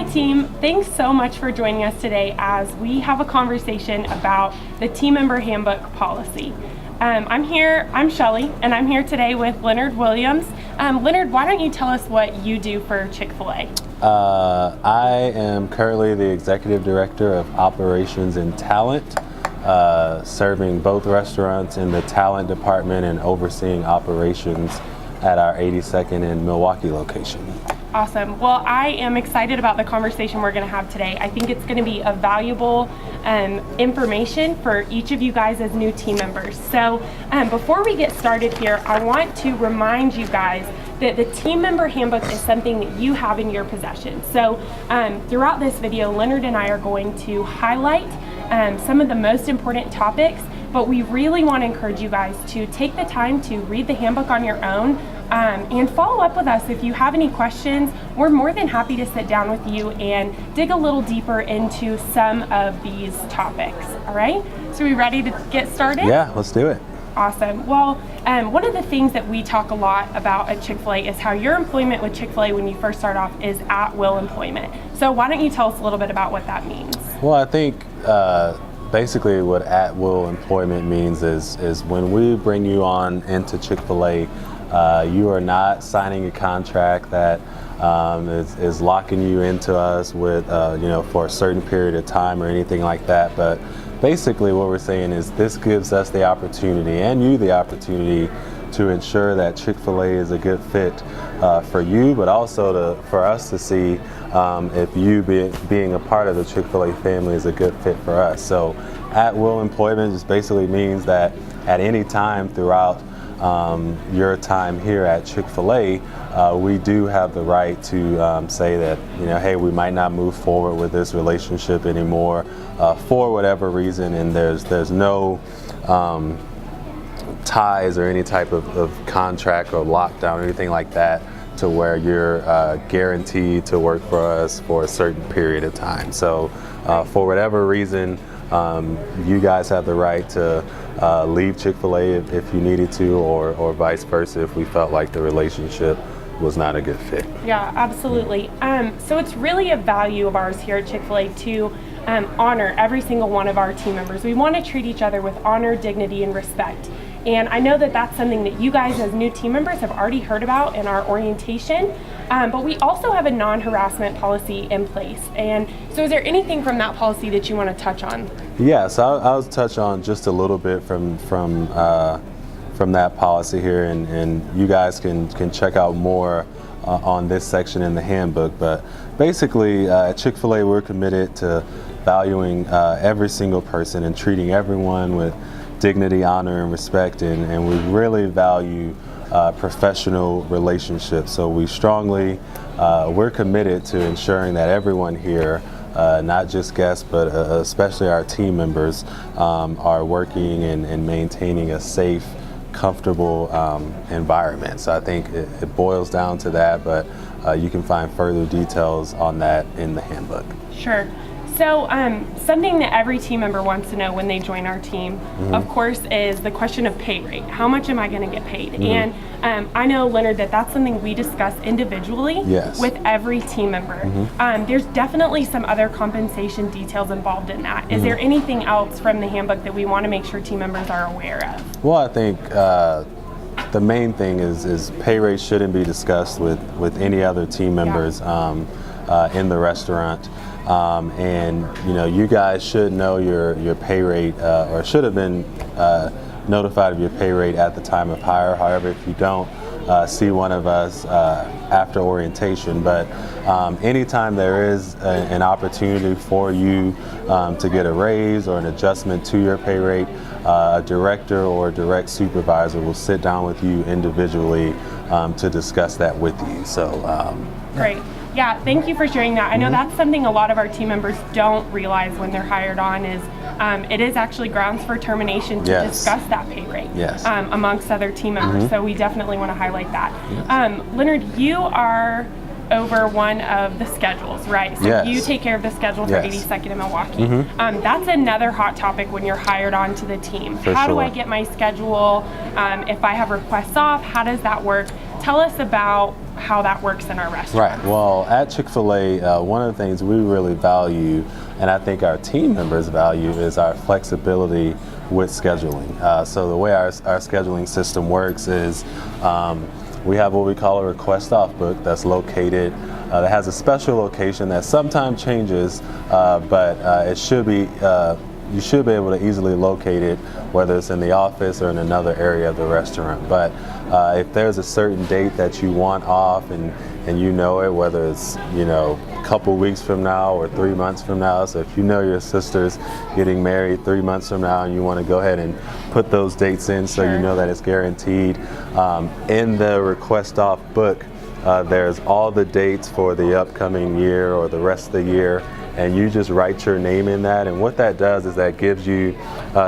Hi team, thanks so much for joining us today as we have a conversation about the team member handbook policy. I'm Shelly, and I'm here today with Leonard Williams. Leonard, why don't you tell us what you do for Chick-fil-A? I am currently the Executive Director of Operations and Talent, serving both restaurants in the talent department and overseeing operations at our 82nd and Milwaukee location. Awesome. Well, I am excited about the conversation we're going to have today. I think it's going to be a valuable information for each of you guys as new team members. So before we get started here, I want to remind you guys that the team member handbook is something that you have in your possession. So throughout this video, Leonard and I are going to highlight some of the most important topics, but we really want to encourage you guys to take the time to read the handbook on your own and follow up with us if you have any questions. We're more than happy to sit down with you and dig a little deeper into some of these topics. All right, so we ready to get started? Yeah, let's do it. Awesome. Well, one of the things that we talk a lot about at Chick-fil-A is how your employment with Chick-fil-A when you first start off is at-will employment. So why don't you tell us a little bit about what that means? Well, I think basically what at-will employment means is when we bring you on into Chick-fil-A, you are not signing a contract that is locking you into us with, for a certain period of time or anything like that. But basically what we're saying is this gives us the opportunity and you the opportunity to ensure that Chick-fil-A is a good fit for you, but also for us to see if you being a part of the Chick-fil-A family is a good fit for us. So at-will employment just basically means that at any time throughout your time here at Chick-fil-A, we do have the right to say that, hey, we might not move forward with this relationship anymore for whatever reason, and there's no ties or any type of contract or lockdown or anything like that to where you're guaranteed to work for us for a certain period of time. So for whatever reason, you guys have the right to leave Chick-fil-A if you needed to, or vice versa if we felt like the relationship was not a good fit. Yeah, absolutely. So it's really a value of ours here at Chick-fil-A to honor every single one of our team members. We want to treat each other with honor, dignity, and respect. And I know that that's something that you guys as new team members have already heard about in our orientation, but we also have a non-harassment policy in place. And so is there anything from that policy that you want to touch on? Yeah, so I'll touch on just a little bit from that policy here, and you guys can check out more on this section in the handbook. But basically at Chick-fil-A, we're committed to valuing every single person and treating everyone with dignity, honor, and respect, and we really value professional relationships. So we're committed to ensuring that everyone here, not just guests, but especially our team members, are working and maintaining a safe, comfortable environment. So I think it boils down to that, but you can find further details on that in the handbook. Sure. So something that every team member wants to know when they join our team, of course, is the question of pay rate. How much am I going to get paid? And I know, Leonard, that's something we discuss individually with every team member. There's definitely some other compensation details involved in that. Is there anything else from the handbook that we want to make sure team members are aware of? Well, I think the main thing is pay rate shouldn't be discussed with any other team members in the restaurant. And you guys should know your pay rate, or should have been notified of your pay rate at the time of hire. However, if you don't, see one of us after orientation. But anytime there is an opportunity for you to get a raise or an adjustment to your pay rate, a director or a direct supervisor will sit down with you individually to discuss that with you. So great. Yeah, thank you for sharing that. I know that's something a lot of our team members don't realize when they're hired on is it is actually grounds for termination to discuss that pay rate amongst other team members. So we definitely want to highlight that. Leonard, you are over one of the schedules, right? So you take care of the schedule for 82nd and Milwaukee. That's another hot topic when you're hired onto the team. How do I get my schedule? If I have requests off, how does that work? Tell us about how that works in our restaurant. Right. Well, at Chick-fil-A, one of the things we really value, and I think our team members value, is our flexibility with scheduling. So the way our scheduling system works is we have what we call a request off book that's located, that has a special location that sometimes changes, but it should be, you should be able to easily locate it, whether it's in the office or in another area of the restaurant. But if there's a certain date that you want off and you know it, whether it's, you know, a couple weeks from now or 3 months from now, so if you know your sister's getting married 3 months from now and you want to go ahead and put those dates in so you know that it's guaranteed, in the request off book, there's all the dates for the upcoming year or the rest of the year, and you just write your name in that. And what that does is that gives you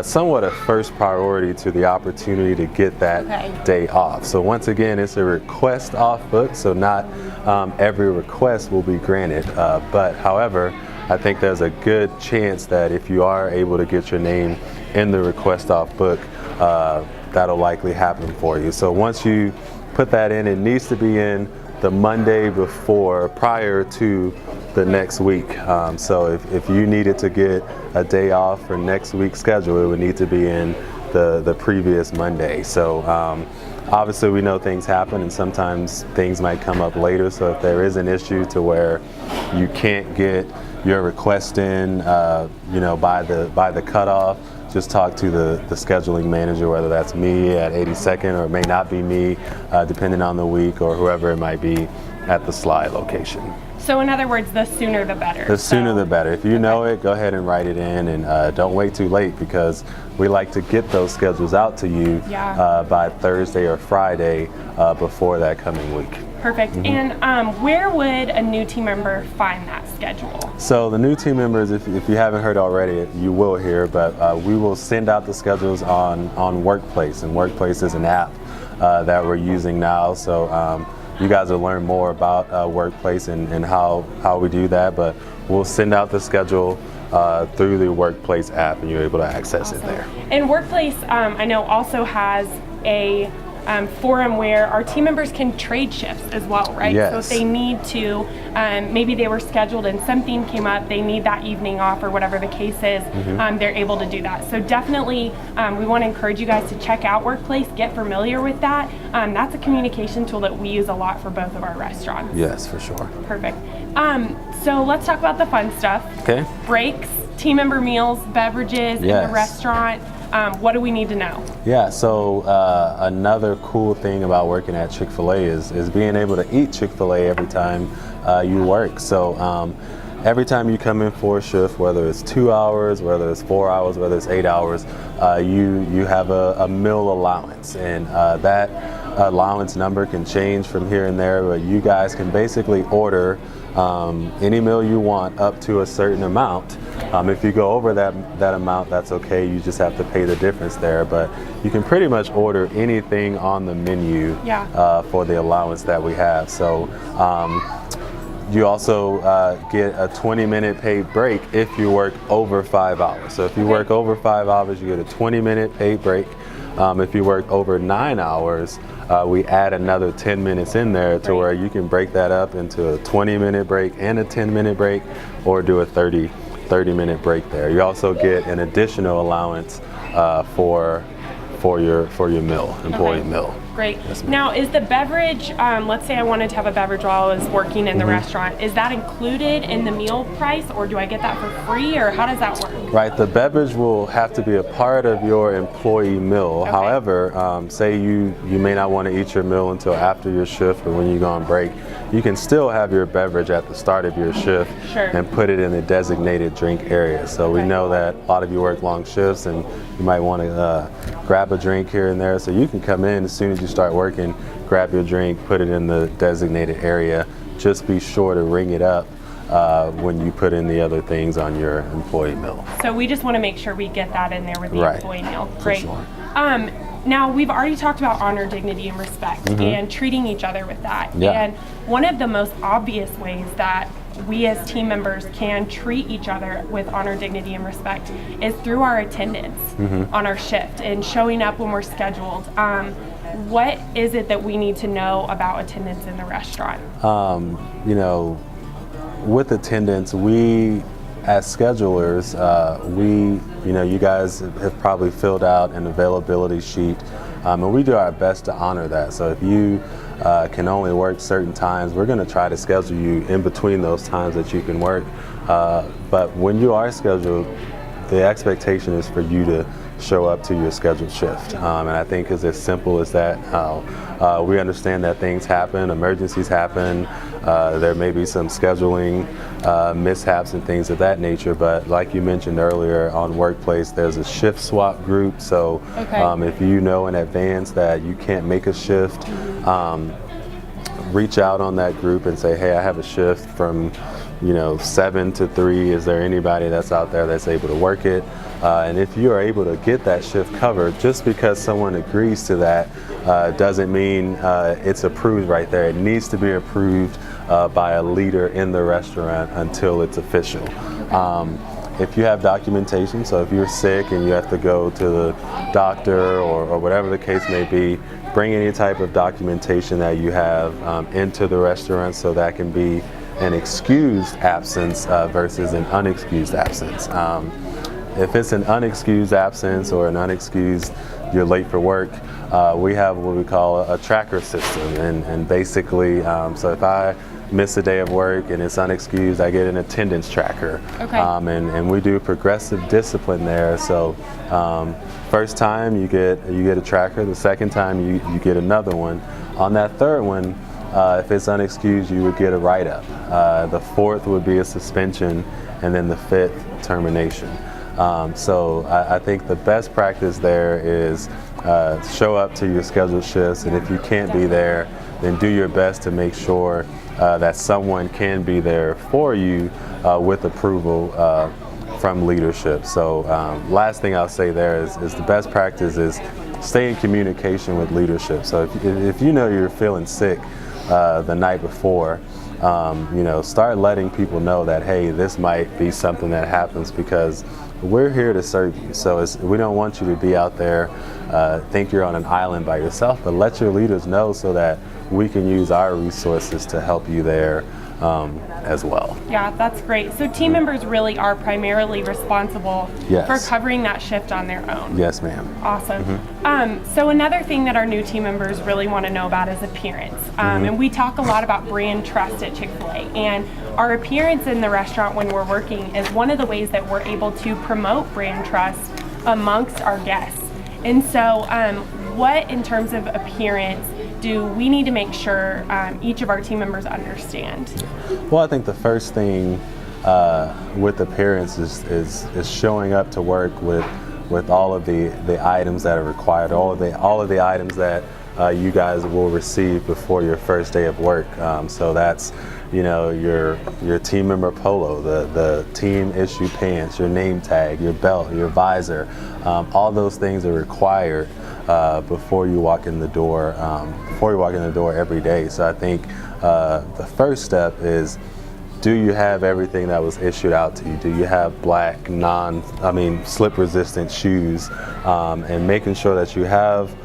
somewhat a first priority to the opportunity to get that day off. So once again, it's a request off book, so not every request will be granted. But however, I think there's a good chance that if you are able to get your name in the request off book, that'll likely happen for you. So once you put that in, it needs to be in the Monday before, prior to the next week. So if you needed to get a day off for next week's schedule, it would need to be in the previous Monday. So obviously we know things happen and sometimes things might come up later. So if there is an issue to where you can't get your request in, you know, by the cutoff, just talk to the scheduling manager, whether that's me at 82nd or it may not be me, depending on the week, or whoever it might be at the Sly location. So in other words, the sooner the better. The sooner the better. If you know it, go ahead and write it in, and don't wait too late, because we like to get those schedules out to you by Thursday or Friday before that coming week. Perfect. And where would a new team member find that schedule? So the new team members, if you haven't heard already, you will hear, but we will send out the schedules on Workplace, and Workplace is an app that we're using now. So you guys will learn more about Workplace and how we do that, but we'll send out the schedule through the Workplace app, and you're able to access it there. And Workplace, I know, also has a forum where our team members can trade shifts as well, right? Yes. So if they need to, maybe they were scheduled and something came up, they need that evening off or whatever the case is, they're able to do that. So definitely we want to encourage you guys to check out Workplace, get familiar with that. That's a communication tool that we use a lot for both of our restaurants. Yes, for sure. Perfect. So let's talk about the fun stuff. Okay. Breaks, team member meals, beverages in the restaurant. What do we need to know? Yeah, so another cool thing about working at Chick-fil-A is being able to eat Chick-fil-A every time you work. So every time you come in for a shift, whether it's 2 hours, whether it's 4 hours, whether it's 8 hours, you have a meal allowance, and that allowance number can change from here and there, but you guys can basically order any meal you want up to a certain amount. If you go over that amount, that's okay. You just have to pay the difference there. But you can pretty much order anything on the menu for the allowance that we have. So you also get a 20-minute paid break if you work over 5 hours. So if you work over 5 hours, you get a 20-minute paid break. If you work over 9 hours, we add another 10 minutes in there to where you can break that up into a 20-minute break and a 10-minute break, or do a 30-minute break there. You also get an additional allowance for your meal, employee meal. Great. Now, is the beverage, let's say I wanted to have a beverage while I was working in the restaurant, is that included in the meal price, or do I get that for free, or how does that work? Right, the beverage will have to be a part of your employee meal. However, say you may not want to eat your meal until after your shift or when you go on break, you can still have your beverage at the start of your shift and put it in the designated drink area. So we know that a lot of you work long shifts and you might want to grab a drink here and there, so you can come in as soon as you start working, grab your drink, put it in the designated area. Just be sure to ring it up when you put in the other things on your employee meal. So we just want to make sure we get that in there with the employee meal. Great. Sure. Now, we've already talked about honor, dignity, and respect, and treating each other with that. And one of the most obvious ways that we as team members can treat each other with honor, dignity, and respect is through our attendance on our shift and showing up when we're scheduled. what is it that we need to know about attendance in the restaurant? You know, with attendance, we as schedulers, you guys have probably filled out an availability sheet, and we do our best to honor that. So if you can only work certain times, we're going to try to schedule you in between those times that you can work. But when you are scheduled, the expectation is for you to show up to your scheduled shift. And I think it's as simple as that. We understand that things happen, emergencies happen, there may be some scheduling mishaps and things of that nature, but like you mentioned earlier on Workplace, there's a shift swap group. So if you know in advance that you can't make a shift, reach out on that group and say, hey, I have a shift from 7 to 3. Is there anybody that's out there that's able to work it? And if you are able to get that shift covered, just because someone agrees to that doesn't mean it's approved right there. It needs to be approved by a leader in the restaurant until it's official. If you have documentation, so if you're sick and you have to go to the doctor or whatever the case may be, bring any type of documentation that you have into the restaurant, so that can be an excused absence versus an unexcused absence. If it's an unexcused absence or an unexcused, you're late for work, we have what we call a tracker system. And basically, so if I miss a day of work and it's unexcused, I get an attendance tracker. And we do progressive discipline there. So first time you get a tracker, the second time you get another one. On that third one, if it's unexcused, you would get a write-up. The fourth would be a suspension, and then the fifth, termination. So I think the best practice there is show up to your scheduled shifts, and if you can't be there, then do your best to make sure that someone can be there for you with approval from leadership. So last thing I'll say there is the best practice is stay in communication with leadership. So if you know you're feeling sick the night before, start letting people know that, hey, this might be something that happens, because we're here to serve you. So we don't want you to be out there, think you're on an island by yourself, but let your leaders know so that we can use our resources to help you there as well. Yeah, that's great. So team members really are primarily responsible for covering that shift on their own. Yes, ma'am. Awesome. So another thing that our new team members really want to know about is appearance. And we talk a lot about brand trust at Chick-fil-A. And our appearance in the restaurant when we're working is one of the ways that we're able to promote brand trust amongst our guests. And so what, in terms of appearance, do we need to make sure each of our team members understand? Well, I think the first thing with appearance is showing up to work with all of the items that are required, all of the items that you guys will receive before your first day of work. So that's your team member polo, the team issue pants, your name tag, your belt, your visor. All those things are required before you walk in the door. Every day. So I think the first step is, do you have everything that was issued out to you? Do you have black, slip-resistant shoes? And making sure that you have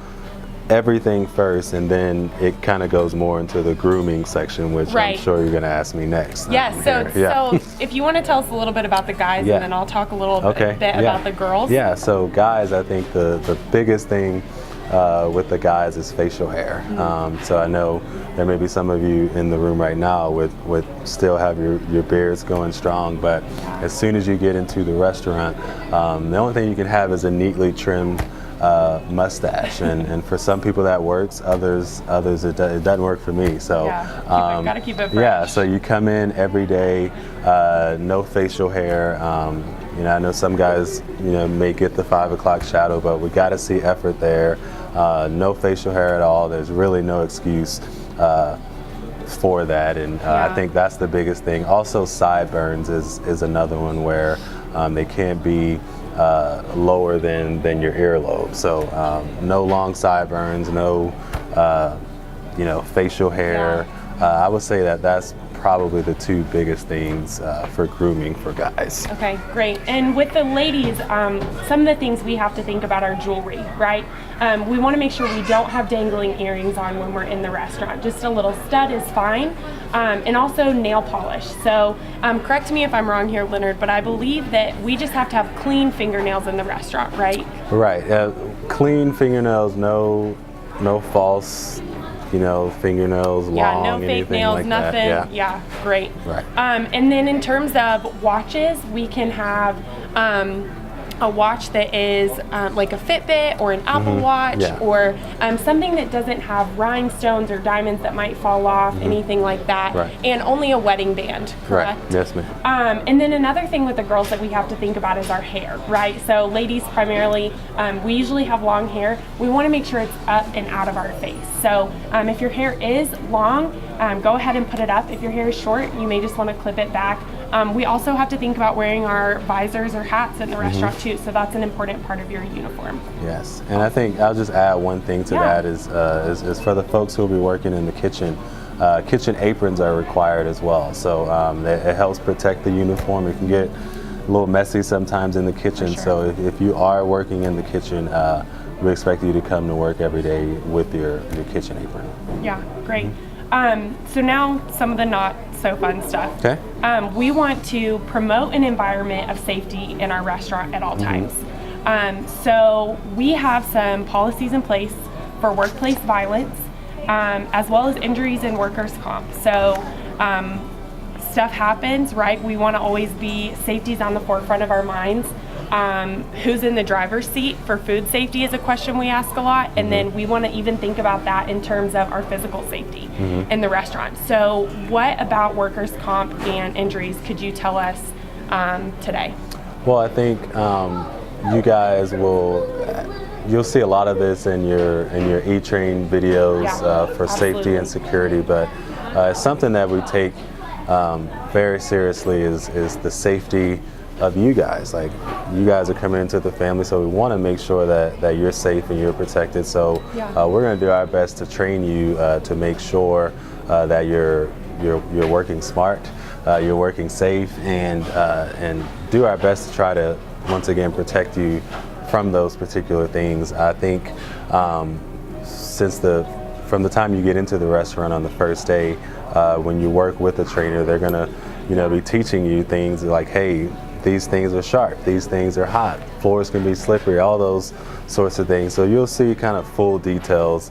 everything first, and then it kind of goes more into the grooming section, which I'm sure you're going to ask me next. Yes, so if you want to tell us a little bit about the guys, and then I'll talk a little bit about the girls. Yeah, so guys, I think the biggest thing with the guys is facial hair. So I know there may be some of you in the room right now would still have your beards going strong, but as soon as you get into the restaurant, the only thing you can have is a neatly trimmed mustache, and for some people that works, others it doesn't work for me. So gotta keep it fresh. Yeah, so you come in every day, no facial hair. I know some guys may get the 5 o'clock shadow, but we got to see effort there. No facial hair at all. There's really no excuse for that, and I think that's the biggest thing. Also, sideburns is another one where they can't be lower than your earlobe. So no long sideburns, no facial hair. I would say that's probably the two biggest things for grooming for guys. Okay, great. And with the ladies, some of the things we have to think about are jewelry, right? We want to make sure we don't have dangling earrings on when we're in the restaurant. Just a little stud is fine. And also nail polish. So correct me if I'm wrong here, Leonard, but I believe that we just have to have clean fingernails in the restaurant, right? Right. Clean fingernails, no false, fingernails, long, no fake anything nails, like nothing. that. Yeah, great. Right. And then in terms of watches, we can have a watch that is like a Fitbit or an Apple Watch, or something that doesn't have rhinestones or diamonds that might fall off, anything like that, and only a wedding band, correct? Right. Yes, ma'am. And then another thing with the girls that we have to think about is our hair, right? So ladies primarily, we usually have long hair. We want to make sure it's up and out of our face. So if your hair is long, go ahead and put it up. If your hair is short, you may just want to clip it back. We also have to think about wearing our visors or hats in the restaurant too, so that's an important part of your uniform. Yes, and I think I'll just add one thing to that is for the folks who will be working in the kitchen. Kitchen aprons are required as well, so it helps protect the uniform. It can get a little messy sometimes in the kitchen, so if you are working in the kitchen, we expect you to come to work every day with your kitchen apron. Yeah, great. So now some of the not so fun stuff. Okay. We want to promote an environment of safety in our restaurant at all times. So we have some policies in place for workplace violence, as well as injuries and workers' comp. So stuff happens, right? We want to always be, safety's on the forefront of our minds. Who's in the driver's seat for food safety is a question we ask a lot, and then we want to even think about that in terms of our physical safety in the restaurant. So what about workers' comp and injuries could you tell us today? Well, I think you guys you'll see a lot of this in your E-Train videos for safety and security, but something that we take very seriously is the safety of you guys. Like, you guys are coming into the family, so we want to make sure that you're safe and you're protected. So we're going to do our best to train you to make sure that you're working smart, you're working safe, and do our best to try to once again protect you from those particular things. I think from the time you get into the restaurant on the first day, when you work with a trainer, they're going to be teaching you things like, hey, these things are sharp, these things are hot, floors can be slippery, all those sorts of things. So you'll see kind of full details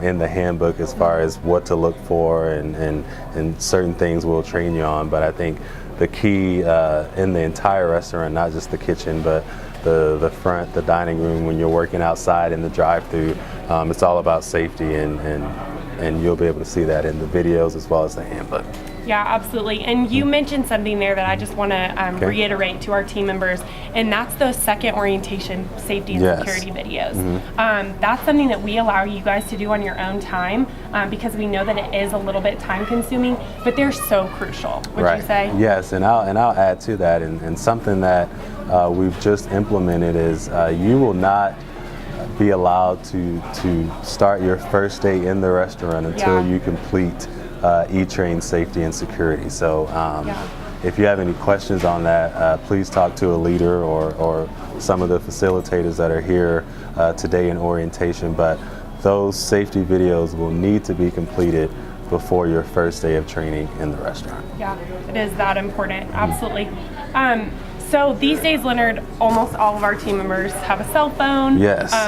in the handbook as far as what to look for, and certain things we'll train you on. But I think the key in the entire restaurant, not just the kitchen, but the front, the dining room, when you're working outside in the drive-thru, it's all about safety, and you'll be able to see that in the videos as well as the handbook. Yeah, absolutely. And you mentioned something there that I just want to reiterate to our team members, and that's those second orientation safety and security videos. That's something that we allow you guys to do on your own time, because we know that it is a little bit time consuming, but they're so crucial, would you say? Yes, and I'll add to that, and something that we've just implemented is you will not be allowed to start your first day in the restaurant until you complete E-Train safety and security. So if you have any questions on that, please talk to a leader or some of the facilitators that are here today in orientation. But those safety videos will need to be completed before your first day of training in the restaurant. Yeah, it is that important, absolutely. So these days, Leonard, almost all of our team members have a cell phone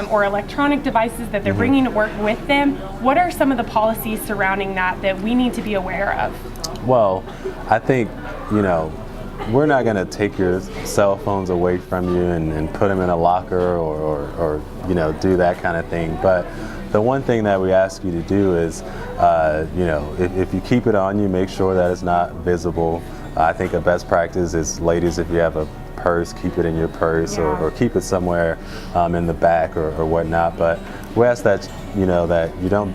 or electronic devices that they're bringing to work with them. What are some of the policies surrounding that we need to be aware of? Well, I think, we're not going to take your cell phones away from you and put them in a locker or do that kind of thing. But the one thing that we ask you to do is, if you keep it on you, make sure that it's not visible. I think a best practice is, ladies, if you have a purse, keep it in your purse or keep it somewhere in the back or whatnot. But we ask that that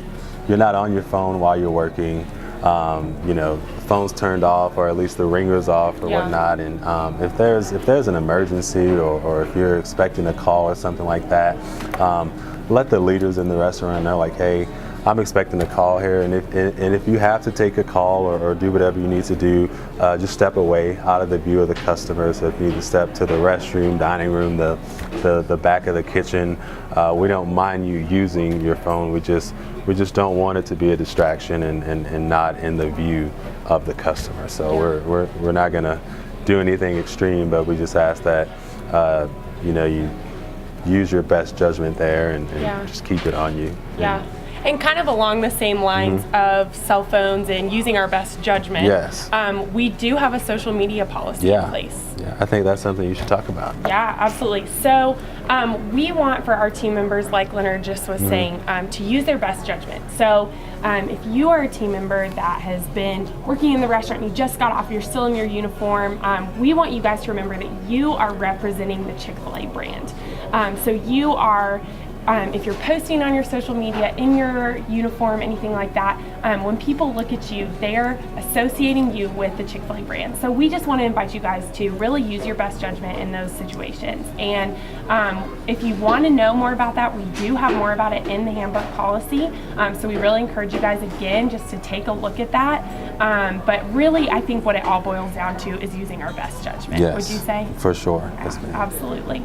you're not on your phone while you're working. The phone's turned off, or at least the ringer's off or whatnot. And if there's an emergency or if you're expecting a call or something like that, let the leaders in the restaurant know, like, hey, I'm expecting a call here, and if you have to take a call or do whatever you need to do, just step away out of the view of the customer. So if you need to step to the restroom, dining room, the back of the kitchen, we don't mind you using your phone. We just don't want it to be a distraction and not in the view of the customer. So we're not gonna do anything extreme, but we just ask that you use your best judgment there and just keep it on you. Yeah. And kind of along the same lines of cell phones and using our best judgment, yes, we do have a social media policy in place. Yeah, I think that's something you should talk about. Yeah, absolutely. So we want for our team members, like Leonard just was saying, to use their best judgment. So if you are a team member that has been working in the restaurant and you just got off, you're still in your uniform, we want you guys to remember that you are representing the Chick-fil-A brand. So you are, if you're posting on your social media in your uniform, anything like that, when people look at you, they're associating you with the Chick-fil-A brand. So we just want to invite you guys to really use your best judgment in those situations. And if you want to know more about that, we do have more about it in the handbook policy. So we really encourage you guys again just to take a look at that. But really, I think what it all boils down to is using our best judgment. Yes, would you say? For sure. Yes, ma'am. Absolutely.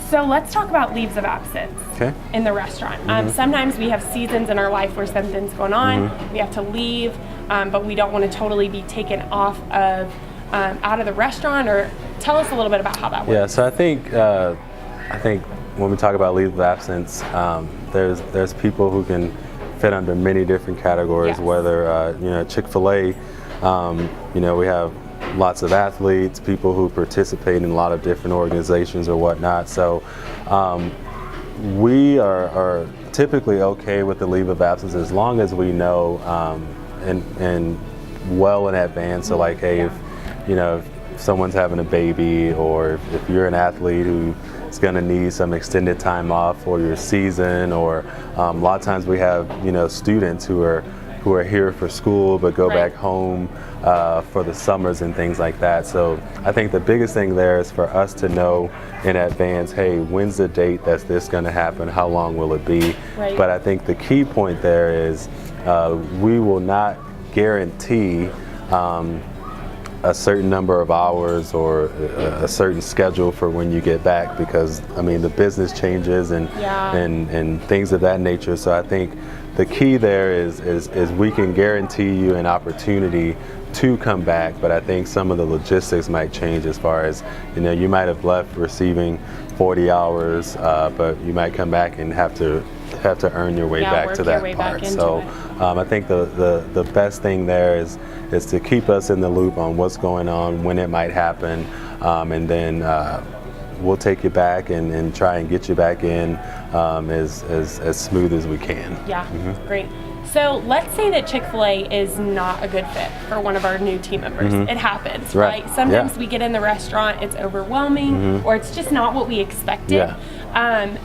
So let's talk about leaves of absence in the restaurant. Sometimes we have seasons in our life where something's going on, we have to leave, but we don't want to totally be taken off of out of the restaurant. Or tell us a little bit about how that works. Yeah, so I think when we talk about leave of absence, there's people who can fit under many different categories. Yes. Whether Chick-fil-A, we have lots of athletes, people who participate in a lot of different organizations or whatnot. So we are typically okay with the leave of absence as long as we know and well in advance. So like, hey, if someone's having a baby, or if you're an athlete who is going to need some extended time off for your season, or a lot of times we have students who are here for school but go back home for the summers and things like that. So I think the biggest thing there is for us to know in advance, hey, when's the date that's this going to happen? How long will it be? Right. But I think the key point there is we will not guarantee a certain number of hours or a certain schedule for when you get back, because the business changes and things of that nature. So I think the key there is we can guarantee you an opportunity to come back, but I think some of the logistics might change as far as, you might have left receiving 40 hours, but you might come back and have to earn your way back to that part. So I think the best thing there is to keep us in the loop on what's going on, when it might happen, and then we'll take you back and try and get you back in as smooth as we can. Yeah, great. So let's say that Chick-fil-A is not a good fit for one of our new team members. It happens, right? Sometimes we get in the restaurant, it's overwhelming, or it's just not what we expected.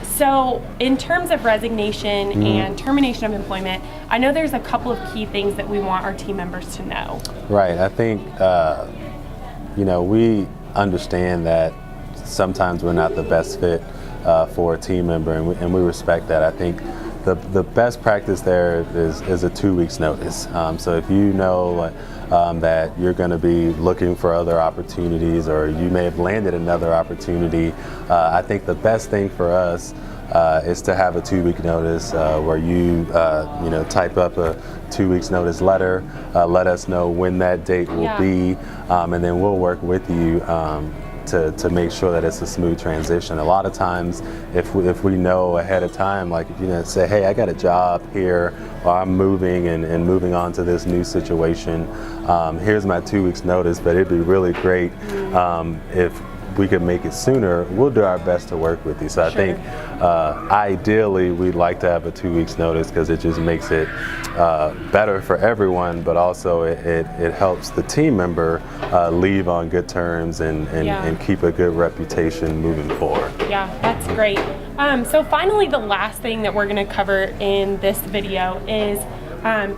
So in terms of resignation and termination of employment, I know there's a couple of key things that we want our team members to know. Right. I think, we understand that sometimes we're not the best fit for a team member, and we respect that. I think the best practice there is a 2 weeks notice. So if you know that you're going to be looking for other opportunities, or you may have landed another opportunity, I think the best thing for us is to have a 2 week notice where you type up a 2 weeks notice letter, let us know when that date will be, and then we'll work with you to make sure that it's a smooth transition. A lot of times, if we know ahead of time, like if you say, hey, I got a job here, or I'm moving and moving on to this new situation, here's my 2 weeks notice, but it'd be really great if we could make it sooner. We'll do our best to work with you. So I think ideally we'd like to have a 2 weeks notice, because it just makes it better for everyone, but also it helps the team member leave on good terms and keep a good reputation moving forward. Yeah, that's great. So finally, the last thing that we're going to cover in this video is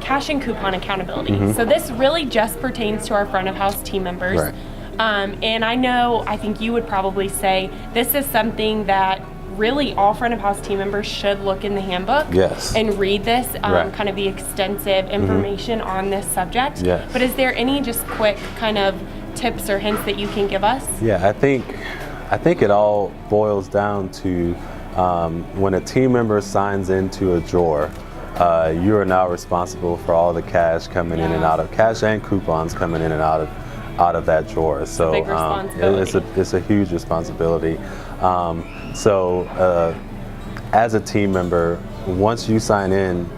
cash and coupon accountability. So this really just pertains to our front of house team members. Right. And I think you would probably say this is something that really all front of house team members should look in the handbook Yes. and read this, Right. kind of the extensive information on this subject. Yes. But is there any just quick kind of tips or hints that you can give us? Yeah, I think it all boils down to when a team member signs into a drawer, you are now responsible for all the cash coming in and out of cash and coupons coming in and out of that drawer. So big responsibility. it's a huge responsibility. As a team member, once you sign in,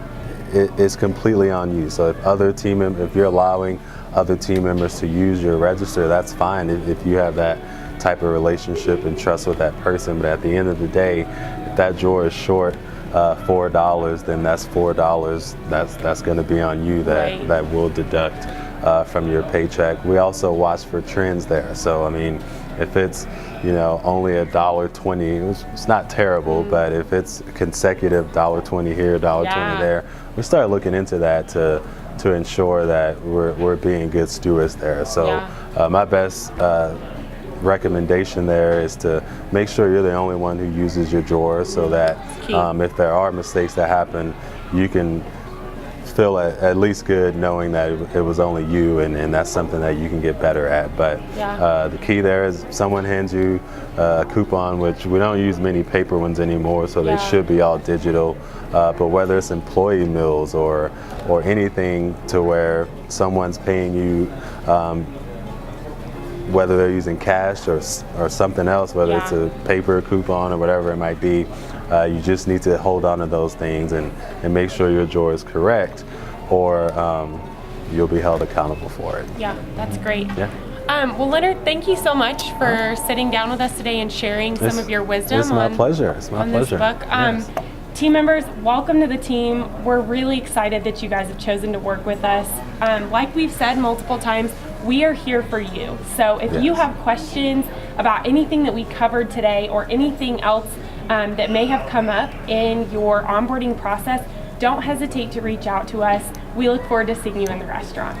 it's completely on you. So if you're allowing other team members to use your register, that's fine if you have that type of relationship and trust with that person. But at the end of the day, if that drawer is short $4, then that's $4 that's going to be on you that will deduct from your paycheck. We also watch for trends there. So I mean, if it's only $1.20, it's not terrible, but if it's consecutive $1.20 here, $1.20 there, we start looking into that to ensure that we're being good stewards there. So my best recommendation there is to make sure you're the only one who uses your drawer, so that if there are mistakes that happen, you can feel at least good knowing that it was only you, and that's something that you can get better at. But the key there is someone hands you a coupon, which we don't use many paper ones anymore, so they should be all digital. But whether it's employee meals or anything to where someone's paying you, whether they're using cash or something else, whether it's a paper coupon or whatever it might be, you just need to hold on to those things and make sure your drawer is correct, or you'll be held accountable for it. Yeah, that's great. Yeah. Well, Leonard, thank you so much for sitting down with us today and sharing some of your wisdom. It's my pleasure. It's my pleasure. This book. Team members, welcome to the team. We're really excited that you guys have chosen to work with us. Like we've said multiple times, we are here for you. So if you have questions about anything that we covered today or anything else that may have come up in your onboarding process, don't hesitate to reach out to us. We look forward to seeing you in the restaurant.